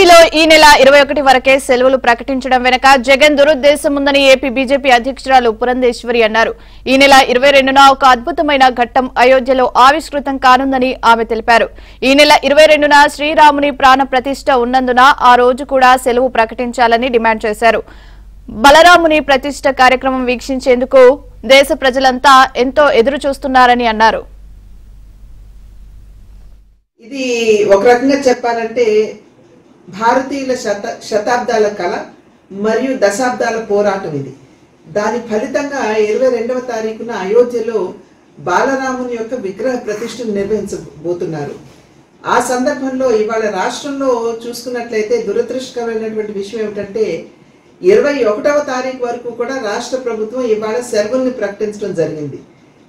ఏపీలో ఈ నెల 21 వరకే సెలవులు ప్రకటించడం వెనక జగన్ దురుద్దేశం ఉందని ఏపీ బీజేపీ అధ్యక్షురాలు పురంధేశ్వరి అన్నారు. ఈ నెల 22న ఒక అద్భుతమైన ఘట్టం అయోధ్యలో ఆవిష్కృతం కానుందని ఆమె తెలిపారు. ఈ నెల 22న శ్రీరాముని ప్రాణ ప్రతిష్ఠ ఉన్నందున ఆ రోజు కూడా సెలవు ప్రకటించాలని డిమాండ్ చేశారు. బలరాముని ప్రతిష్ఠ కార్యక్రమం వీక్షించేందుకు దేశ ప్రజలంతా ఎంతో ఎదురు చూస్తున్నారని అన్నారు. ఇది ఒక రకంగా చెప్పాలంటే భారతీయుల శతాబ్దాల కళ మరియు దశాబ్దాల పోరాటం ఇది. దాని ఫలితంగా 22వ తారీఖున అయోధ్యలో బాలరాముని యొక్క విగ్రహ ప్రతిష్టను నిర్వహించబోతున్నారు. ఆ సందర్భంలో ఇవాళ రాష్ట్రంలో చూసుకున్నట్లయితే దురదృష్టకరమైనటువంటి విషయం ఏమిటంటే 21వ తారీఖు వరకు కూడా రాష్ట్ర ప్రభుత్వం ఇవాళ సెలవుల్ని ప్రకటించడం జరిగింది.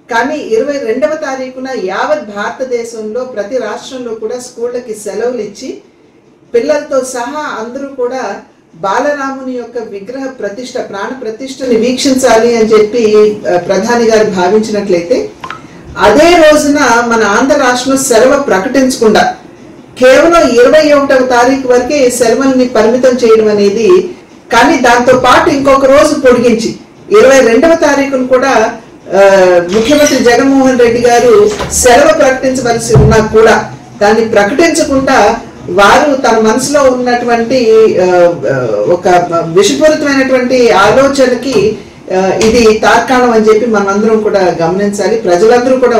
కానీ 22వ తారీఖున యావత్ భారతదేశంలో ప్రతి రాష్ట్రంలో కూడా స్కూళ్ళకి సెలవులు ఇచ్చి పిల్లలతో సహా అందరూ కూడా బాలరాముని యొక్క విగ్రహ ప్రతిష్ఠ ప్రాణ ప్రతిష్టని వీక్షించాలి అని చెప్పి ప్రధాని గారు భావించినట్లయితే అదే రోజున మన ఆంధ్ర రాష్ట్రంలో సెలవు ప్రకటించకుండా కేవలం 21వ తారీఖు వరకే సెలవుల్ని పరిమితం చేయడం అనేది, కానీ దాంతో పాటు ఇంకొక రోజు పొడిగించి 22వ తారీఖును కూడా ముఖ్యమంత్రి జగన్మోహన్ రెడ్డి గారు సెలవు ప్రకటించవలసి ఉన్నా కూడా దాన్ని ప్రకటించకుండా వారు తన మనసులో ఉన్నటువంటి ఒక విషపూరితమైనటువంటి ఆలోచనకి ఇది తార్కాణం అని చెప్పి మనందరం కూడా గమనించాలి. ప్రజలందరూ కూడా